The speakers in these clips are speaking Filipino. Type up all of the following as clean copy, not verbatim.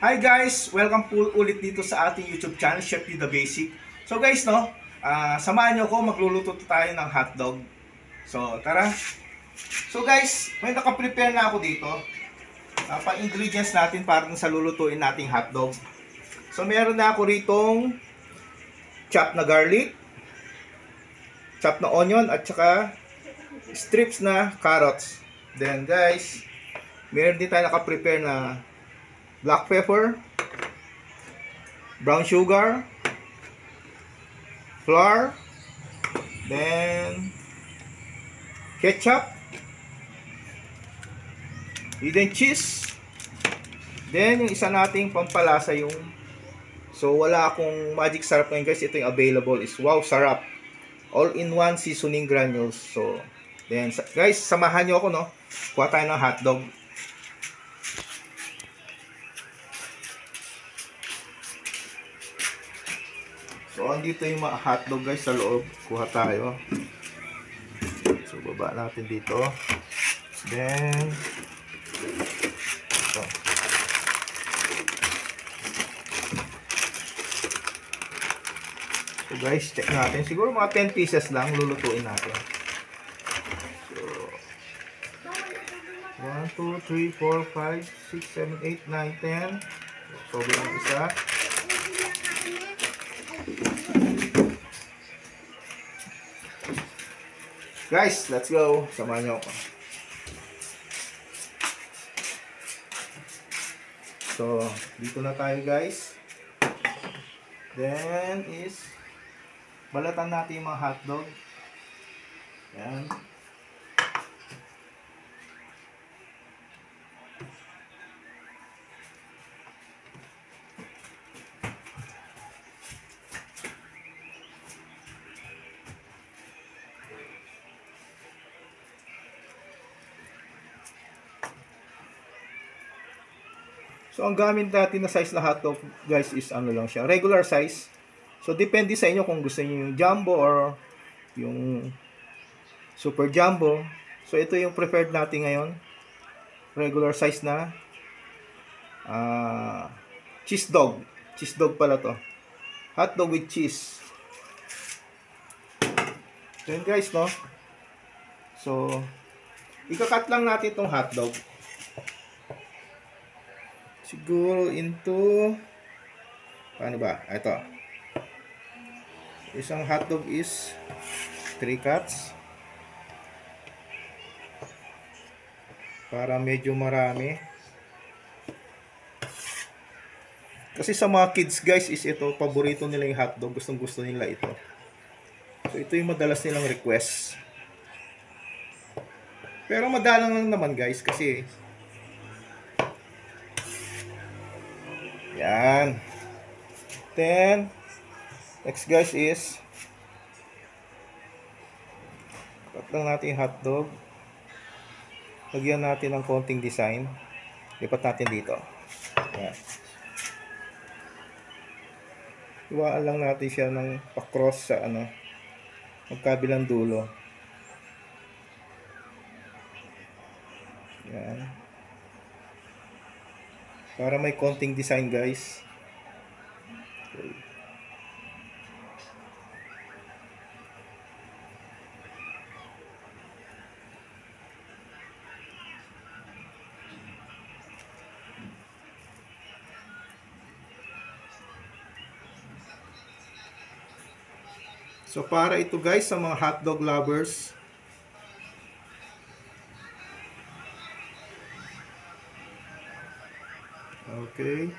Hi guys! Welcome po ulit dito sa ating YouTube channel, Chef the Basic. So guys, samahan nyo ko, magluluto tayo ng hotdog. So, tara! So guys, may nakaprepare na ako dito. Pang-ingredients natin para sa lulutuin nating hotdog. So, meron na ako ritong chop na garlic, chop na onion, at saka strips na carrots. Then guys, meron din tayo nakaprepare na black pepper, brown sugar, flour, then ketchup, then cheese, then yung isa nating pampalasa yung wala akong magic syrup ngayon guys. Ito yung available is wow sarap all-in-one seasoning granules. So then guys, samahan nyo ako, kuha tayo ng hotdog. So, andito yung mga hotdog guys sa loob. Kuha tayo. So, baba natin dito. Then, ito. So, guys, check natin. Siguro mga 10 pieces lang lulutuin natin. So, 1, 2, 3, 4, 5, 6, 7, 8, 9, 10. Sobrang isa. Guys, let's go. Samahan nyo ako. So, dito na tayo guys. Then is balatan natin yung mga hotdog. Yan. So, ang gamit natin na size na hotdog, guys, is ano lang siya, regular size. So, depende sa inyo kung gusto niyo yung jumbo or yung super jumbo. So, ito yung preferred natin ngayon. Regular size na cheese dog. Cheese dog pala to. Hotdog with cheese. Then, guys, So, ikakat lang natin itong hotdog. Siguro into paano ba? Ito. Isang hotdog is 3 cuts. Para medyo marami. Kasi sa mga kids guys is ito, paborito nila yung hotdog. Gustong gusto nila ito. So ito yung madalas nilang request. Pero madalang lang naman guys kasi yan. Then, next guys is cut lang natin yung hotdog. Lagyan natin ng konting design. Lipat natin dito. Yan. Iwaan lang natin siya ng pa-cross sa magkabilang dulo. Yan. Para may konting design guys. Okay. So para ito guys sa mga hotdog lovers. Okay.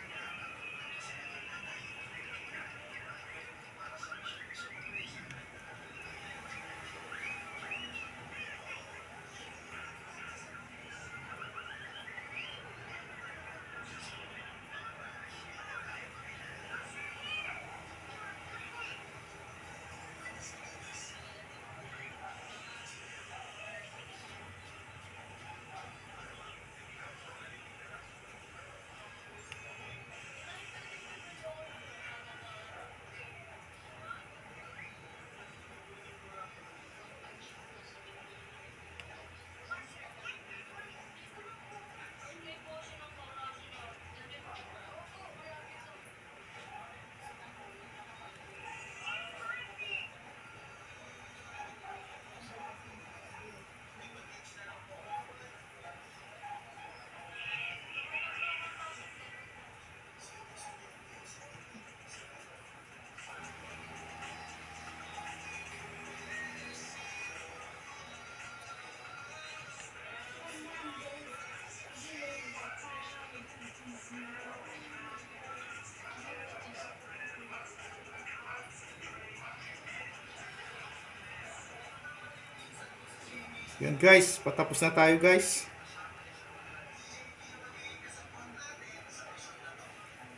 Yan guys, patapos na tayo guys.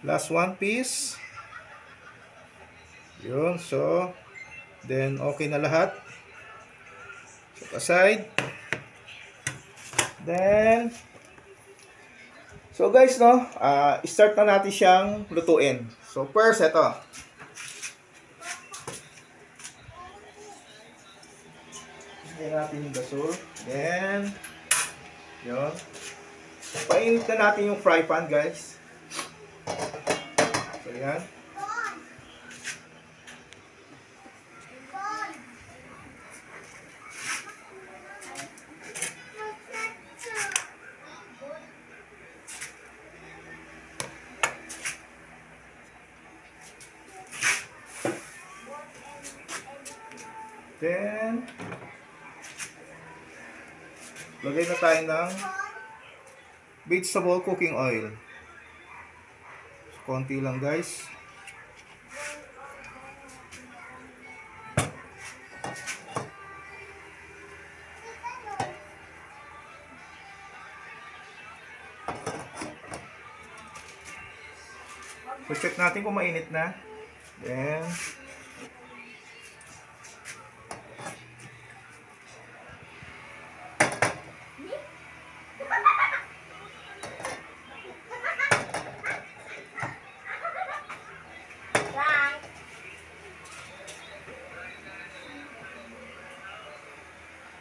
Last one piece. Yun, so then okay na lahat. Set aside. Then so guys, no, start na natin siyang lutuin. So first, ito. Lagyan natin yung gasol. Then, yun. Painit na natin yung fry pan, guys. So, yan. Then, lagay na tayo ng vegetable cooking oil. So, konti lang guys. So check natin kung mainit na. Then,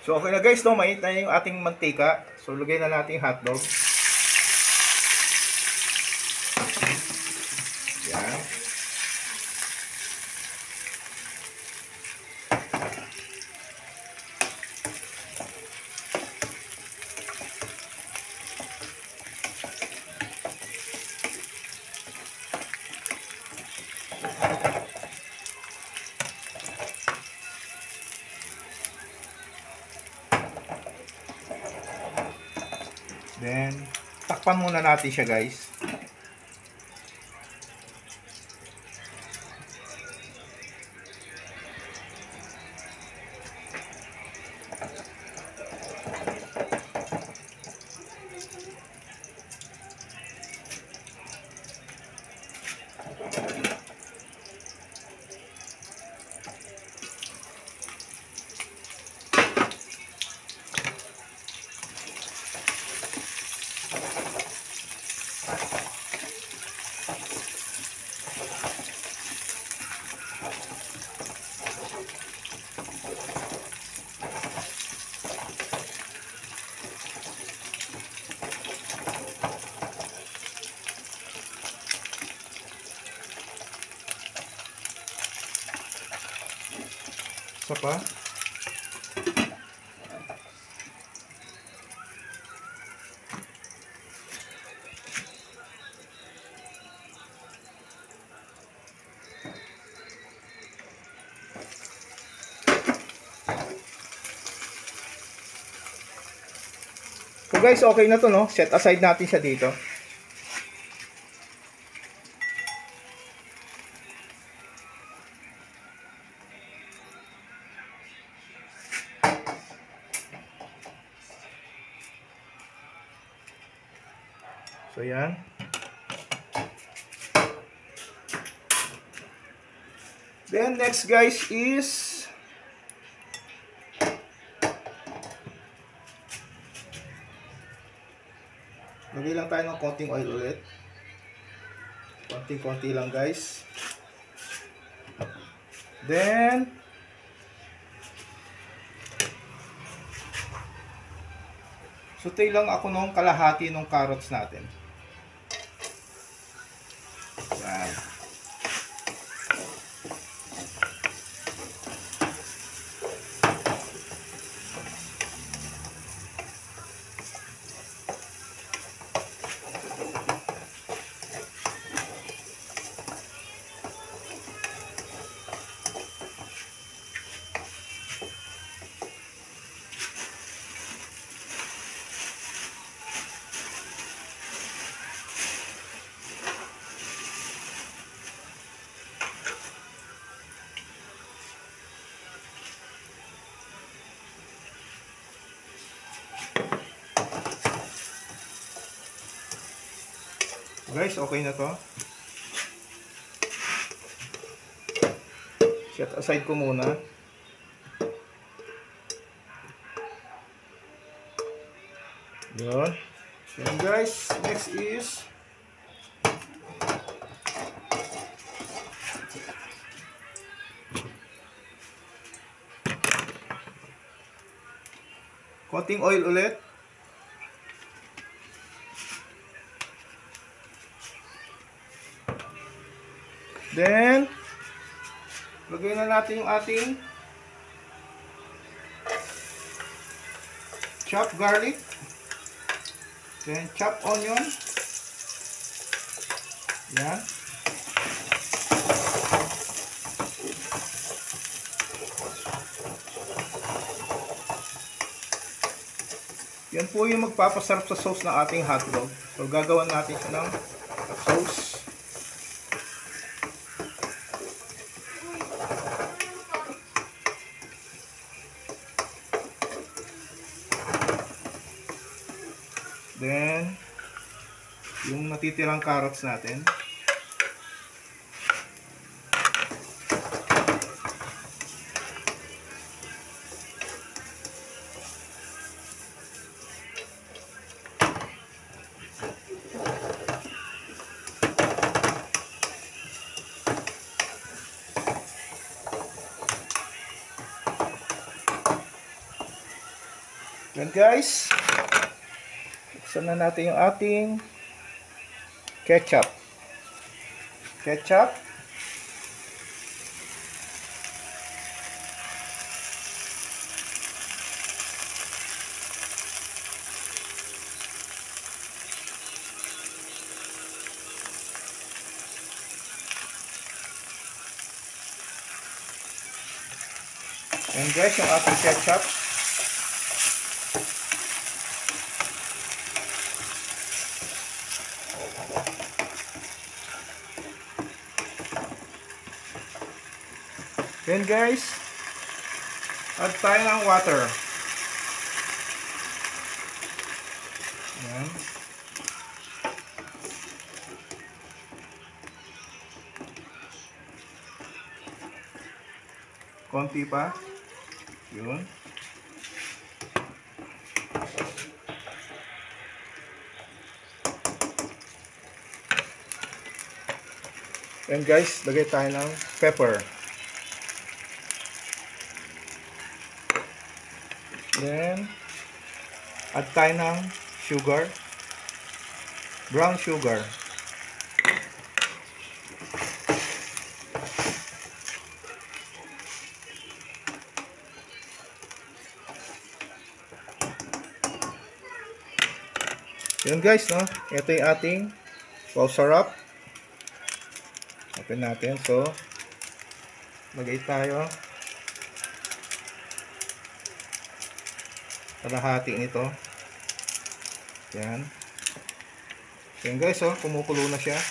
so okay na guys, no? Mainit na yung ating mantika. So lagay na natin yung hotdog. Yan. Then, takpan muna natin siya guys. Isa pa. So guys, okay na to, no? Set aside natin siya dito. So yan. Then next guys is lagay lang tayo ng konting oil ulit. Konting-konti lang guys. Then sutay lang ako ng kalahati ng carrots natin. Yan. Guys, okay na to. Set aside ko muna. Yun. Then guys, next is konting oil ulit. Then lagay na natin yung ating chopped garlic. Then chopped onion. Yan. Yan po yung magpapasarap sa sauce ng ating hotdog. So gagawan natin siya ng sauce. Then yung natitirang carrots natin. Yan guys, buksan na natin yung ating ketchup. Yan guys, yung ating ketchup. Then guys, add tayo ng water. Yan. Konti pa. Yun. And guys, lagay tayo ng pepper. Then, add tayo ng sugar. Brown sugar. Yun guys, no? Ito yung ating wow sarap. Open natin. So, lagay tayo. Kalahati nito. Yan. Yan guys, oh, kumukulo na siya.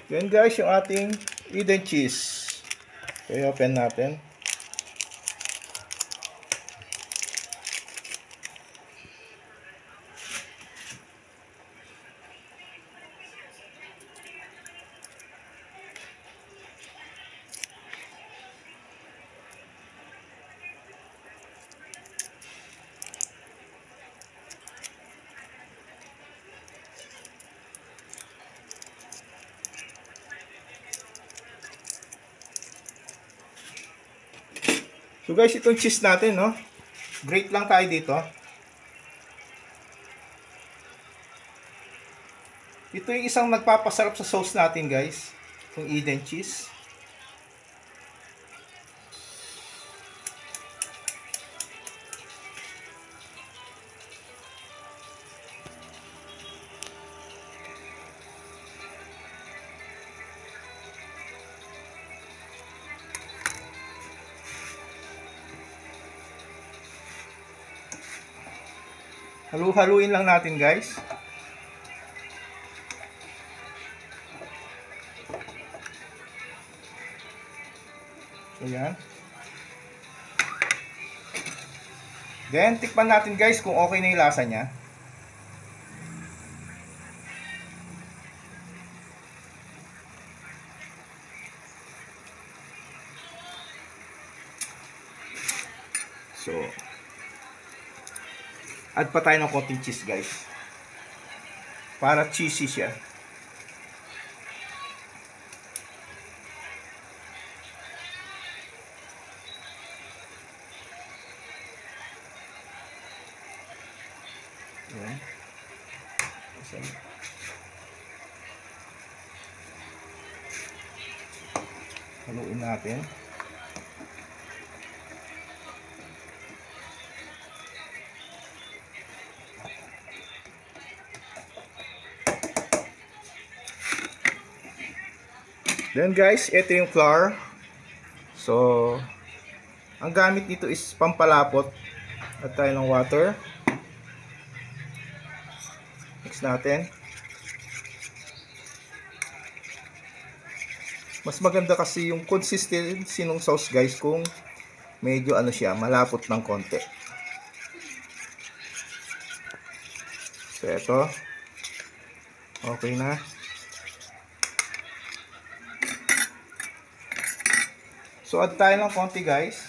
Yan guys, yung ating Eden cheese. So, i-open natin. So guys, itong cheese natin, no? Grate lang tayo dito. Ito yung isang nagpapasarap sa sauce natin, guys. Itong Eden cheese. Halu-haluin lang natin, guys. So, yan. Then, tikman natin guys kung okay na yung lasa niya. So, add pa tayo ng konting cheese guys. Para cheesy siya. Yan. Haluin natin. Then guys, ito yung flour. So, ang gamit nito is pampalapot. At tayo ng water. Mix natin. Mas maganda kasi yung consistency ng sauce guys kung medyo ano siya, malapot ng konti. So, ito. Okay na. So, add tayo ng konti guys.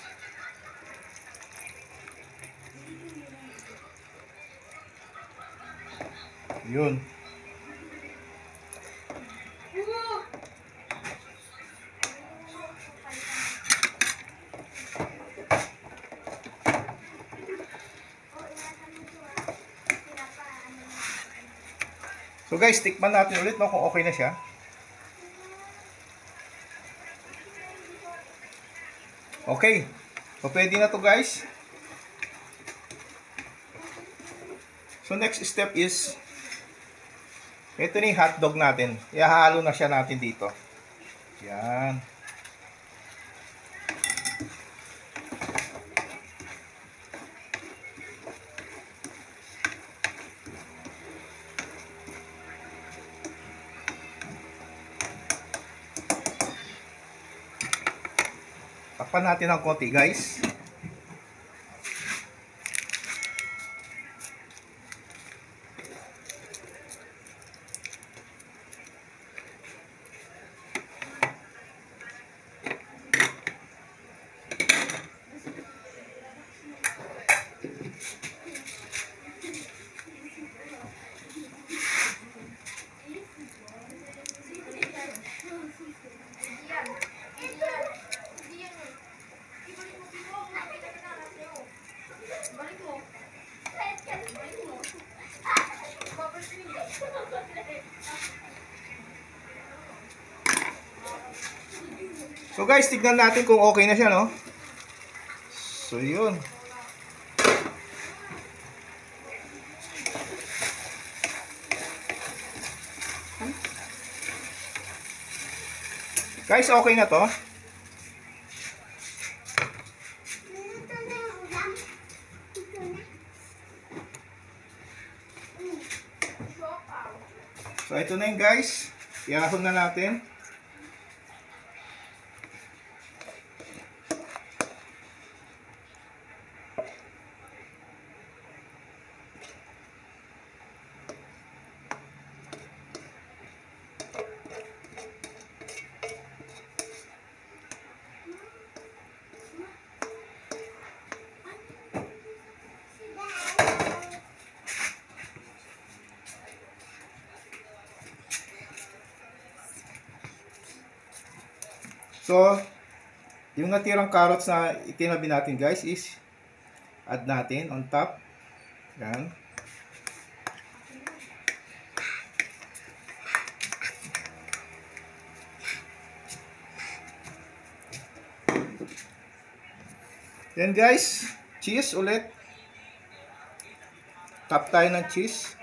Yun. So guys, tikman natin ulit no, kung okay na siya. Okay. So pwede na to guys. So next step is ito na yung hotdog natin. Ihahalo na siya natin dito. Yan. Takpan natin ng konti guys. So guys, tignan natin kung okay na siya, no? So yun. Guys, okay na to. So ito na yun guys. Iahon na natin. So, yung natirang carrots na itinabi natin guys is add natin on top. Yan. Then guys, cheese ulit. Tap tayo ng cheese.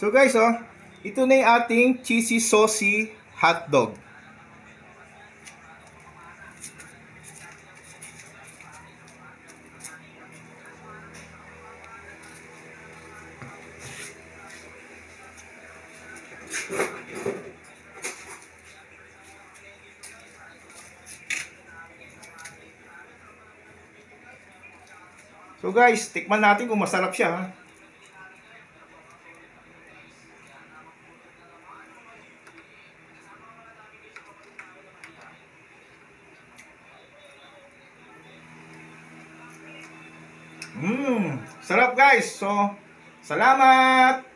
So guys, oh, ito na yung ating cheesy saucy hotdog. So guys, tikman natin kung masarap siya. Ha? Sarap guys. So, salamat!